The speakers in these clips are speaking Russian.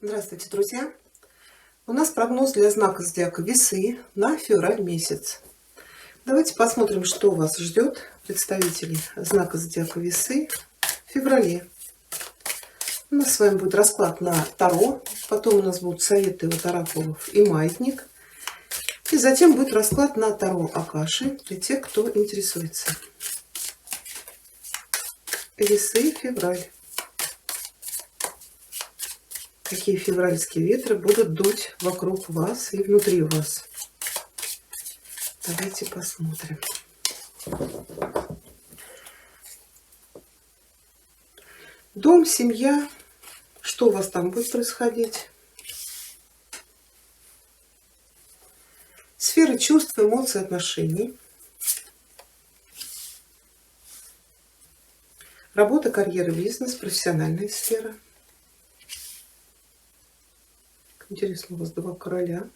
Здравствуйте, друзья! У нас прогноз для знака зодиака Весы на февраль месяц. Давайте посмотрим, что вас ждет, представителей знака зодиака Весы, в феврале. У нас с вами будет расклад на Таро, потом у нас будут советы от оракулов и маятник. И затем будет расклад на Таро Акаши для тех, кто интересуется. Весы, февраль. Какие февральские ветры будут дуть вокруг вас и внутри вас. Давайте посмотрим. Дом, семья. Что у вас там будет происходить? Сфера чувств, эмоций, отношений. Работа, карьера, бизнес, профессиональная сфера. Интересно, у вас два короля.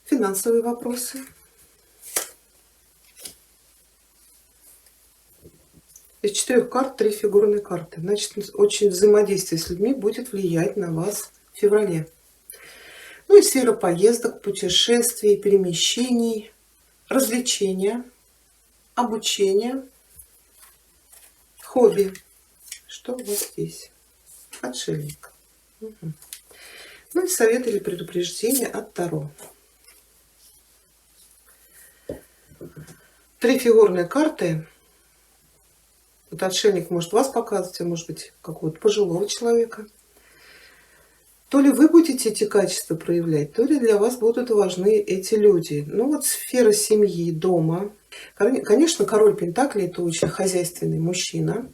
Финансовые вопросы. Из 4 карт 3 фигурные карты. Значит, очень взаимодействие с людьми будет влиять на вас в феврале. Ну и сфера поездок, путешествий, перемещений, развлечения, обучения, хобби. Что у вас здесь? Отшельник. Угу. Ну и совет или предупреждение от Таро. 3 фигурные карты. Вот отшельник может вас показывать, а может быть какого-то пожилого человека. То ли вы будете эти качества проявлять, то ли для вас будут важны эти люди. Ну вот сфера семьи, дома. Конечно, король Пентаклей — это очень хозяйственный мужчина.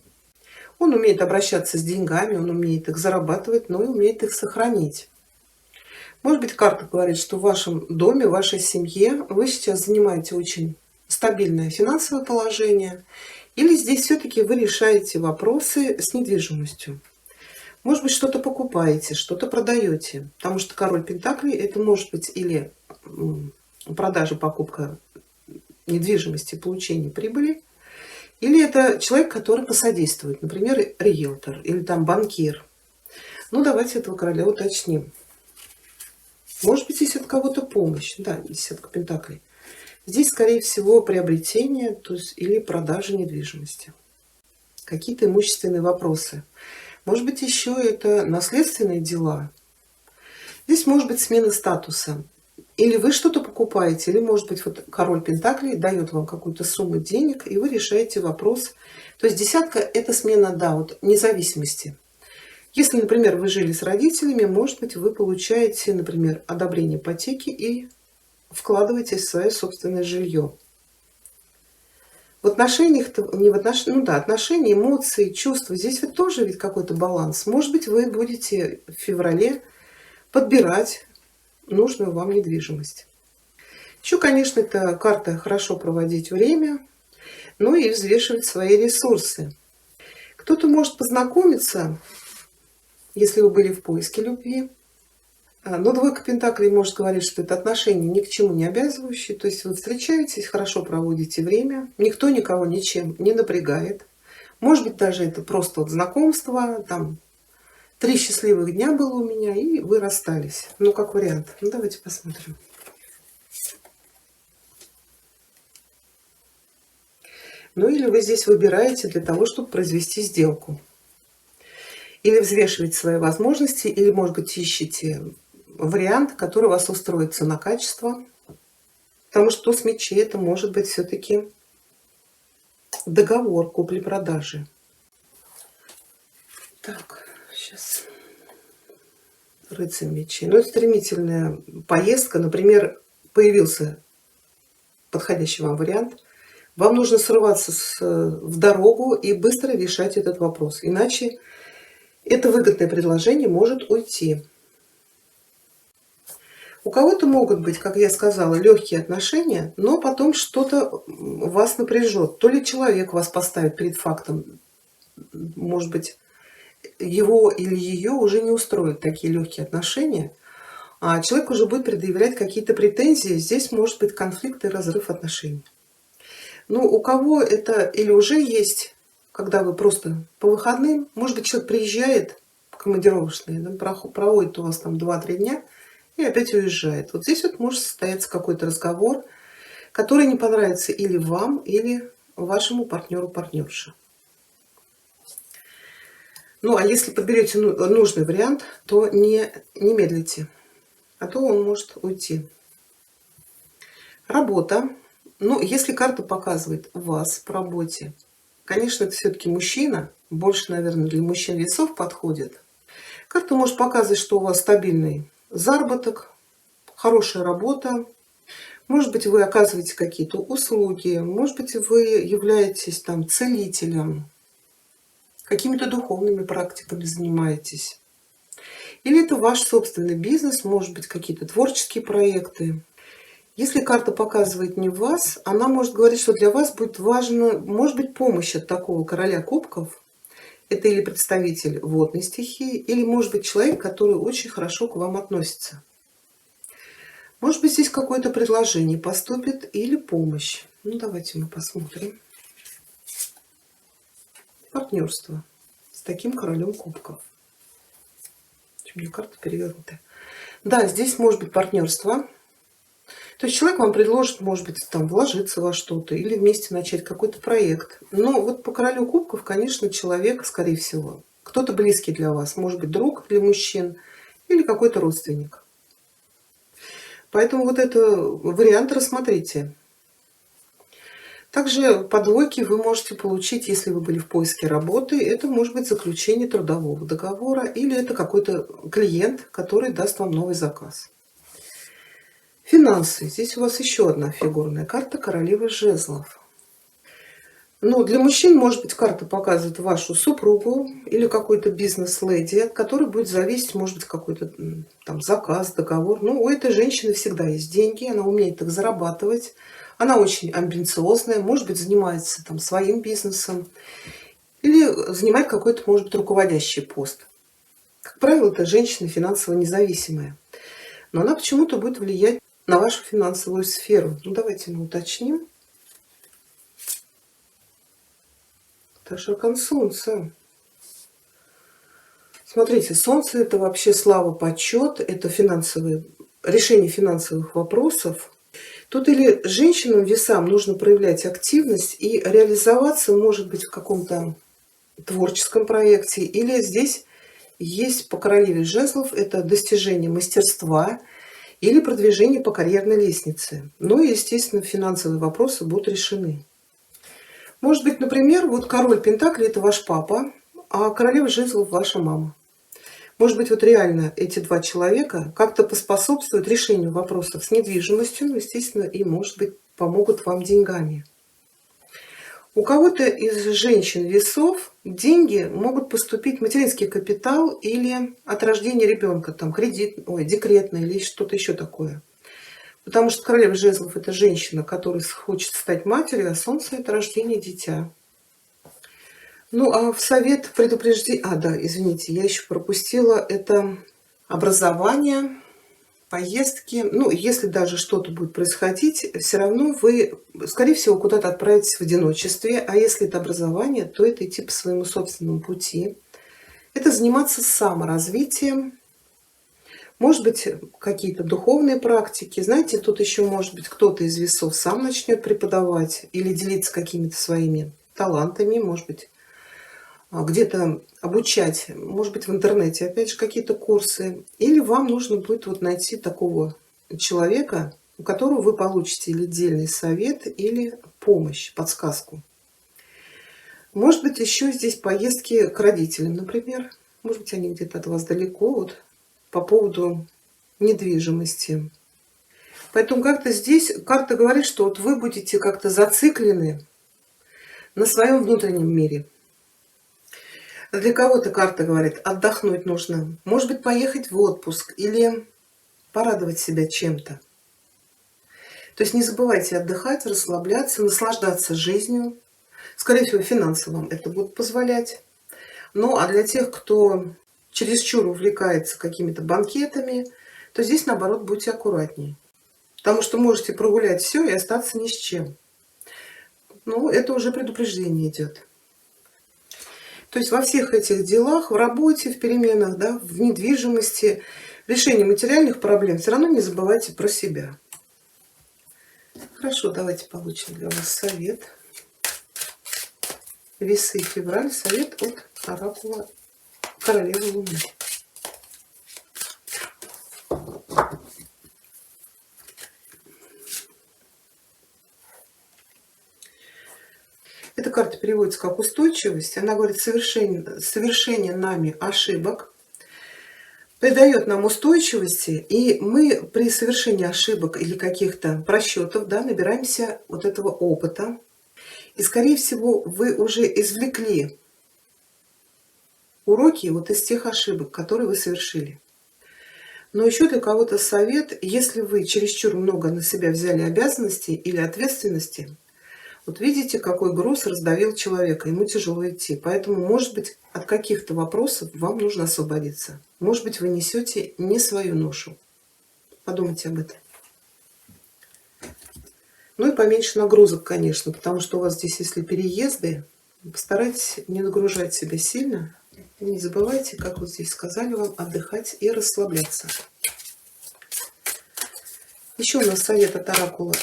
Он умеет обращаться с деньгами, он умеет их зарабатывать, но и умеет их сохранить. Может быть, карта говорит, что в вашем доме, в вашей семье вы сейчас занимаете очень стабильное финансовое положение, или здесь все-таки вы решаете вопросы с недвижимостью. Может быть, что-то покупаете, что-то продаете, потому что король Пентаклей — это может быть или продажа, покупка недвижимости, получение прибыли, или это человек, который посодействует, например, риэлтор или там банкир. Ну, давайте этого короля уточним. Может быть, здесь от кого-то помощь. Да, десятка пентаклей. Здесь, скорее всего, приобретение, то есть, или продажа недвижимости. Какие-то имущественные вопросы. Может быть, еще это наследственные дела. Здесь может быть смена статуса. Или вы что-то покупаете, или, может быть, вот король Пентаклей дает вам какую-то сумму денег, и вы решаете вопрос. То есть десятка — это смена, да, вот, независимости. Если, например, вы жили с родителями, может быть, вы получаете, например, одобрение ипотеки и вкладываетесь в свое собственное жилье. В отношениях, не в отношениях, ну да, отношения, эмоции, чувства. Здесь вот тоже ведь какой-то баланс. Может быть, вы будете в феврале подбирать нужную вам недвижимость. Еще, конечно, это карта хорошо проводить время, ну и взвешивать свои ресурсы. Кто-то может познакомиться, если вы были в поиске любви. Но двойка пентаклей может говорить, что это отношения ни к чему не обязывающие. То есть вы встречаетесь, хорошо проводите время, никто никого ничем не напрягает. Может быть, даже это просто вот знакомство, там 3 счастливых дня было у меня, и вы расстались. Ну, как вариант. Ну, давайте посмотрим. Ну, или вы здесь выбираете для того, чтобы произвести сделку. Или взвешиваете свои возможности, или, может быть, ищете вариант, который вас устроит, цена-качество. Потому что туз мечей — это может быть все-таки договор купли-продажи. Так, сейчас. Рыцарь мечей. Ну, это стремительная поездка. Например, появился подходящий вам вариант. Вам нужно срываться в дорогу и быстро решать этот вопрос. Иначе это выгодное предложение может уйти. У кого-то могут быть, как я сказала, легкие отношения, но потом что-то вас напряжет. То ли человек вас поставит перед фактом, может быть, его или ее уже не устроят такие легкие отношения, а человек уже будет предъявлять какие-то претензии. Здесь может быть конфликт и разрыв отношений. Ну, у кого это или уже есть, когда вы просто по выходным, может быть, человек приезжает командировочные, да, проводит у вас там 2-3 дня и опять уезжает. Вот здесь вот может состояться какой-то разговор, который не понравится или вам, или вашему партнеру, партнерше. Ну, а если подберете нужный вариант, то не медлите, а то он может уйти. Работа. Ну, если карта показывает вас по работе, конечно, это все-таки мужчина, больше, наверное, для мужчин весов подходит. Карта может показывать, что у вас стабильный заработок, хорошая работа. Может быть, вы оказываете какие-то услуги, может быть, вы являетесь там целителем, какими-то духовными практиками занимаетесь. Или это ваш собственный бизнес, может быть, какие-то творческие проекты. Если карта показывает не вас, она может говорить, что для вас будет важна, может быть, помощь от такого короля кубков. Это или представитель водной стихии, или, может быть, человек, который очень хорошо к вам относится. Может быть, здесь какое-то предложение поступит или помощь. Ну, давайте мы посмотрим. Партнерство с таким королем кубков. У меня карта перевернутая. Да, здесь может быть партнерство. То есть человек вам предложит, может быть, там вложиться во что-то или вместе начать какой-то проект. Но вот по королю кубков, конечно, человек, скорее всего, кто-то близкий для вас, может быть, друг для мужчин или какой-то родственник. Поэтому вот это вариант рассмотрите. Также по двойке вы можете получить, если вы были в поиске работы, это может быть заключение трудового договора или это какой-то клиент, который даст вам новый заказ. Финансы. Здесь у вас еще одна фигурная карта королевы жезлов. Но для мужчин, может быть, карта показывает вашу супругу или какой-то бизнес-леди, от которой будет зависеть, может быть, какой-то там заказ, договор. Ну, у этой женщины всегда есть деньги, она умеет их зарабатывать. Она очень амбициозная, может быть, занимается там своим бизнесом или занимает какой-то, может быть, руководящий пост. Как правило, это женщина финансово независимая. Но она почему-то будет влиять на вашу финансовую сферу. Ну, давайте мы уточним. Это аркан Солнца. Смотрите, Солнце — это вообще слава, почет, это решение финансовых вопросов. Тут или женщинам, весам, нужно проявлять активность и реализоваться, может быть, в каком-то творческом проекте, или здесь есть по королеве жезлов это достижение мастерства или продвижение по карьерной лестнице. Ну и, естественно, финансовые вопросы будут решены. Может быть, например, вот король пентаклей — это ваш папа, а королева жезлов — ваша мама. Может быть, вот реально эти два человека как-то поспособствуют решению вопросов с недвижимостью, ну, естественно, и, может быть, помогут вам деньгами. У кого-то из женщин-весов деньги могут поступить, материнский капитал или от рождения ребенка, там кредит, декретный или что-то еще такое. Потому что королева жезлов — это женщина, которая хочет стать матерью, а Солнце — это рождение дитя. Ну, а в совет предупреждения... да, извините, я еще пропустила. Это образование, поездки. Ну, если даже что-то будет происходить, все равно вы, скорее всего, куда-то отправитесь в одиночестве. А если это образование, то это идти по своему собственному пути. Это заниматься саморазвитием. Может быть, какие-то духовные практики. Знаете, тут еще, может быть, кто-то из весов сам начнет преподавать или делиться какими-то своими талантами, может быть, где-то обучать, может быть, в интернете, опять же, какие-то курсы. Или вам нужно будет вот найти такого человека, у которого вы получите или отдельный совет, или помощь, подсказку. Может быть, еще здесь поездки к родителям, например. Может быть, они где-то от вас далеко, вот, по поводу недвижимости. Поэтому как-то здесь карта говорит, что вот вы будете как-то зациклены на своем внутреннем мире. Для кого-то карта говорит, отдохнуть нужно. Может быть, поехать в отпуск или порадовать себя чем-то. То есть не забывайте отдыхать, расслабляться, наслаждаться жизнью. Скорее всего, финансово вам это будет позволять. Ну, а для тех, кто чересчур увлекается какими-то банкетами, то здесь, наоборот, будьте аккуратнее. Потому что можете прогулять все и остаться ни с чем. Ну, это уже предупреждение идет. То есть во всех этих делах, в работе, в переменах, да, в недвижимости, в решении материальных проблем, все равно не забывайте про себя. Хорошо, давайте получим для вас совет. Весы, февраль, совет от оракула Королевы Луны. Эта карта переводится как устойчивость. Она говорит совершение нами ошибок придает нам устойчивости, и мы при совершении ошибок или каких-то просчетов, да, набираемся вот этого опыта. И, скорее всего, вы уже извлекли уроки вот из тех ошибок, которые вы совершили. Но еще для кого-то совет: если вы чересчур много на себя взяли обязанностей или ответственности, вот видите, какой груз раздавил человека, ему тяжело идти. Поэтому, может быть, от каких-то вопросов вам нужно освободиться. Может быть, вы несете не свою ношу. Подумайте об этом. Ну и поменьше нагрузок, конечно, потому что у вас здесь, если переезды, постарайтесь не нагружать себя сильно. И не забывайте, как вот здесь сказали вам, отдыхать и расслабляться. Еще у нас совет от оракула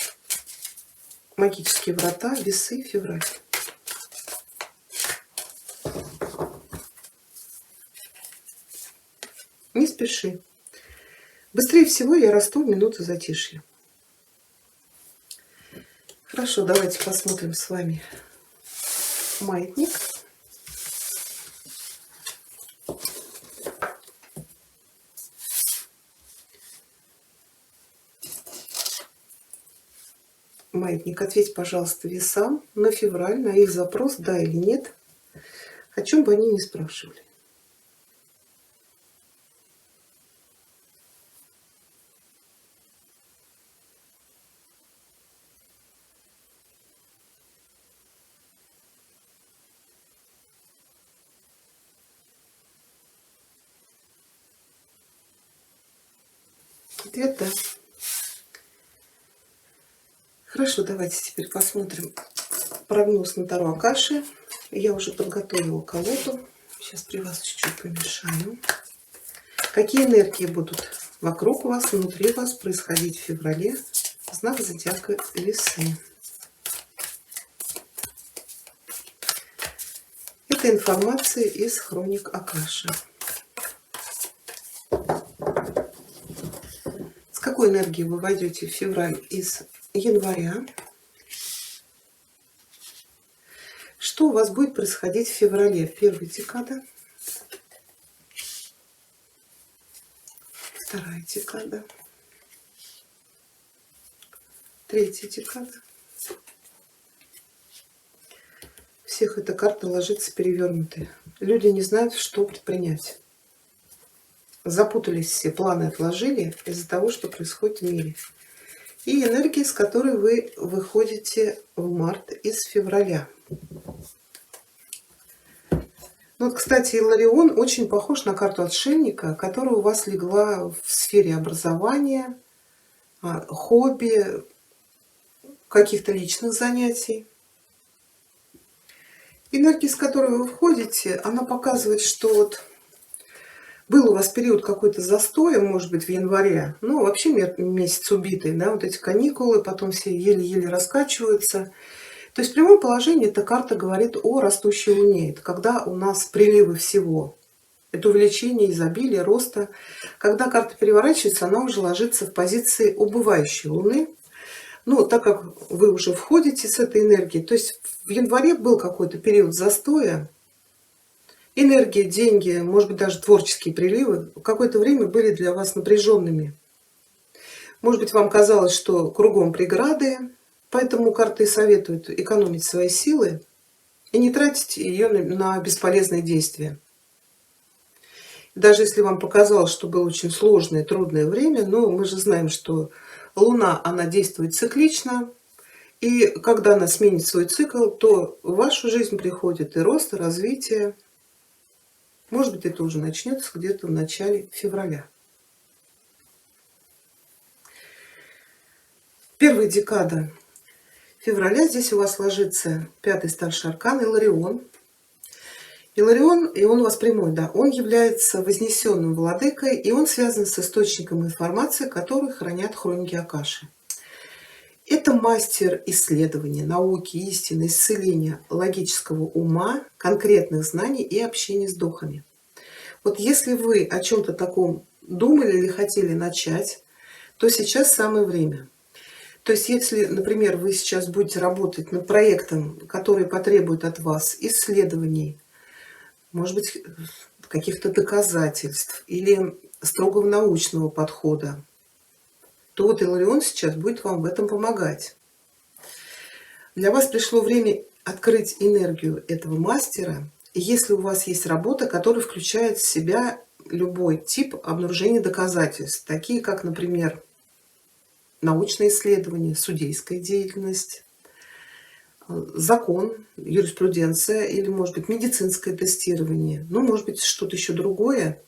Магические врата, весы, февраль. Не спеши. Быстрее всего я расту в минуту затишья. Хорошо, давайте посмотрим с вами маятник. Маятник, ответь, пожалуйста, весам на февраль, на их запрос, да или нет, о чем бы они ни спрашивали. Ответ да. Хорошо, давайте теперь посмотрим прогноз на Таро Акаши. Я уже подготовила колоду. Сейчас при вас чуть-чуть помешаю. Какие энергии будут вокруг вас, внутри вас происходить в феврале? Знак зодиака Весы. Это информация из хроник Акаши. С какой энергией вы войдете в февраль из января? Что у вас будет происходить в феврале? Первая декада, вторая декада, третья декада. Всех эта карта ложится перевернутая. Люди не знают, что предпринять. Запутались все, планы отложили из-за того, что происходит в мире. И энергия, с которой вы выходите в март из февраля. Ну, вот, кстати, Иларион очень похож на карту отшельника, которая у вас легла в сфере образования, хобби, каких-то личных занятий. Энергия, с которой вы входите, она показывает, что вот был у вас период какой-то застоя, может быть, в январе, ну, вообще месяц убитый, да, вот эти каникулы, потом все еле-еле раскачиваются. То есть в прямом положении эта карта говорит о растущей Луне. Это когда у нас приливы всего. Это увеличение изобилия, роста. Когда карта переворачивается, она уже ложится в позиции убывающей Луны. Ну, так как вы уже входите с этой энергией, то есть в январе был какой-то период застоя, энергия, деньги, может быть, даже творческие приливы какое-то время были для вас напряженными. Может быть, вам казалось, что кругом преграды, поэтому карты советуют экономить свои силы и не тратить ее на бесполезные действия. Даже если вам показалось, что было очень сложное, трудное время, но мы же знаем, что Луна, она действует циклично, и когда она сменит свой цикл, то в вашу жизнь приходит и рост, и развитие. Может быть, это уже начнется где-то в начале февраля. Первая декада февраля. Здесь у вас ложится пятый старший аркан Иларион. Иларион, и он у вас прямой, да, он является вознесенным владыкой, и он связан с источником информации, который хранят хроники Акаши. Это мастер исследования, науки, истины, исцеления логического ума, конкретных знаний и общения с духами. Вот если вы о чем-то таком думали или хотели начать, то сейчас самое время. То есть если, например, вы сейчас будете работать над проектом, который потребует от вас исследований, может быть, каких-то доказательств или строгого научного подхода, то вот Иларион сейчас будет вам в этом помогать. Для вас пришло время открыть энергию этого мастера. И если у вас есть работа, которая включает в себя любой тип обнаружения доказательств, такие как, например, научные исследования, судейская деятельность, закон, юриспруденция или, может быть, медицинское тестирование, ну, может быть, что-то еще другое.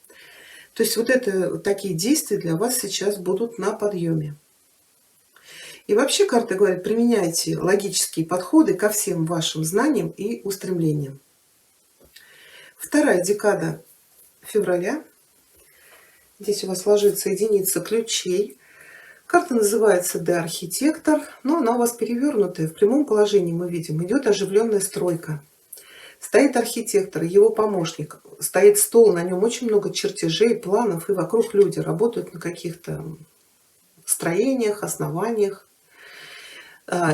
То есть вот это такие действия для вас сейчас будут на подъеме. И вообще карта говорит, применяйте логические подходы ко всем вашим знаниям и устремлениям. Вторая декада февраля. Здесь у вас ложится единица ключей. Карта называется «Де-архитектор», но она у вас перевернутая. В прямом положении мы видим, идет оживленная стройка. Стоит архитектор, его помощник. Стоит стол, на нем очень много чертежей, планов, и вокруг люди работают на каких-то строениях, основаниях.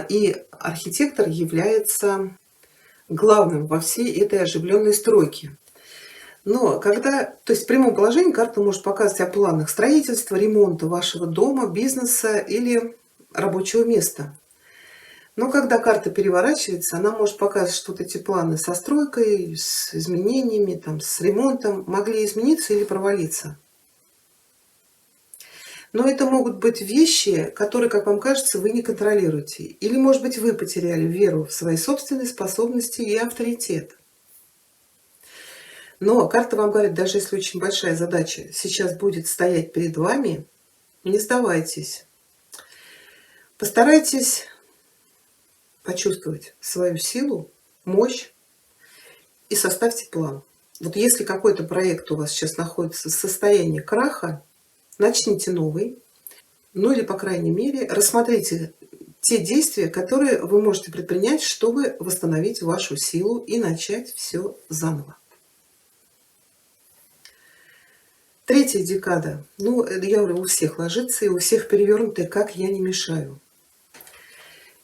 И архитектор является главным во всей этой оживленной стройке. Но когда, то есть в прямом положении карта может показывать о планах строительства, ремонта вашего дома, бизнеса или рабочего места. Но когда карта переворачивается, она может показывать, что вот эти планы со стройкой, с изменениями, там, с ремонтом могли измениться или провалиться. Но это могут быть вещи, которые, как вам кажется, вы не контролируете. Или, может быть, вы потеряли веру в свои собственные способности и авторитет. Но карта вам говорит, даже если очень большая задача сейчас будет стоять перед вами, не сдавайтесь. Постарайтесь почувствовать свою силу, мощь и составьте план. Вот если какой-то проект у вас сейчас находится в состоянии краха, начните новый. Ну или, по крайней мере, рассмотрите те действия, которые вы можете предпринять, чтобы восстановить вашу силу и начать все заново. Третья декада. Ну, я говорю, у всех ложится и у всех перевернутая, как я не мешаю.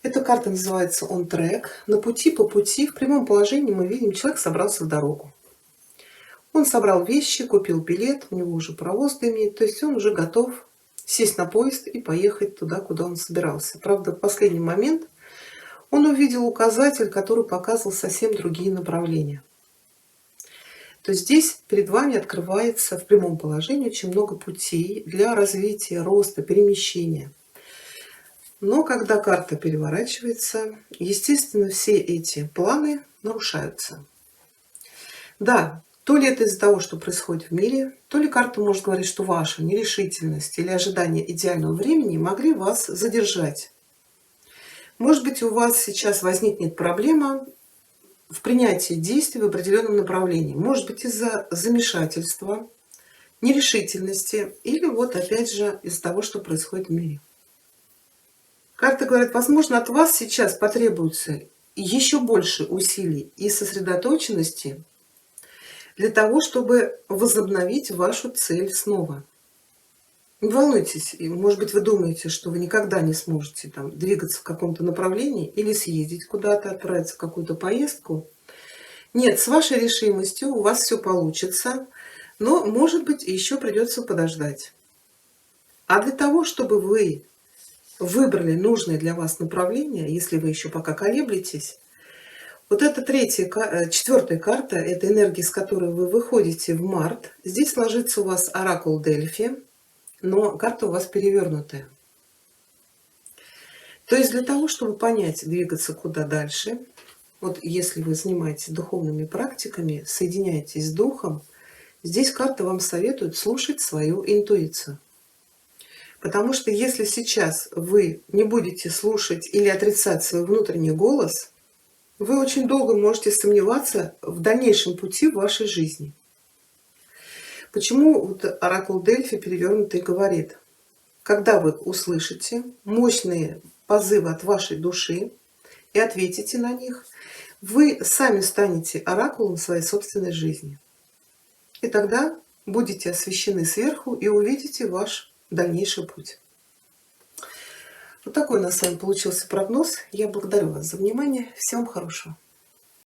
Эта карта называется «On Track». На пути, по пути, в прямом положении мы видим, человек собрался в дорогу. Он собрал вещи, купил билет, у него уже паровоз дымит, то есть он уже готов сесть на поезд и поехать туда, куда он собирался. Правда, в последний момент он увидел указатель, который показывал совсем другие направления. То есть здесь перед вами открывается в прямом положении очень много путей для развития, роста, перемещения. Но когда карта переворачивается, естественно, все эти планы нарушаются. Да, то ли это из-за того, что происходит в мире, то ли карта может говорить, что ваша нерешительность или ожидание идеального времени могли вас задержать. Может быть, у вас сейчас возникнет проблема в принятии действий в определенном направлении. Может быть, из-за замешательства, нерешительности или вот опять же из-за того, что происходит в мире. Карта говорит, возможно, от вас сейчас потребуется еще больше усилий и сосредоточенности для того, чтобы возобновить вашу цель снова. Не волнуйтесь, может быть, вы думаете, что вы никогда не сможете там двигаться в каком-то направлении или съездить куда-то, отправиться в какую-то поездку. Нет, с вашей решимостью у вас все получится, но, может быть, еще придется подождать. А для того, чтобы вы выбрали нужное для вас направление, если вы еще пока колеблетесь, вот эта четвертая карта, это энергия, с которой вы выходите в март. Здесь ложится у вас оракул Дельфи, но карта у вас перевернутая. То есть для того, чтобы понять, двигаться куда дальше, вот если вы занимаетесь духовными практиками, соединяетесь с духом, здесь карта вам советует слушать свою интуицию. Потому что если сейчас вы не будете слушать или отрицать свой внутренний голос, Вы очень долго можете сомневаться в дальнейшем пути в вашей жизни. Почему вот оракул Дельфи перевернутый говорит: когда вы услышите мощные позывы от вашей души и ответите на них, вы сами станете оракулом своей собственной жизни. И тогда будете освещены сверху и увидите ваш дальнейший путь. Вот такой у нас с вами получился прогноз. Я благодарю вас за внимание. Всего вам хорошего.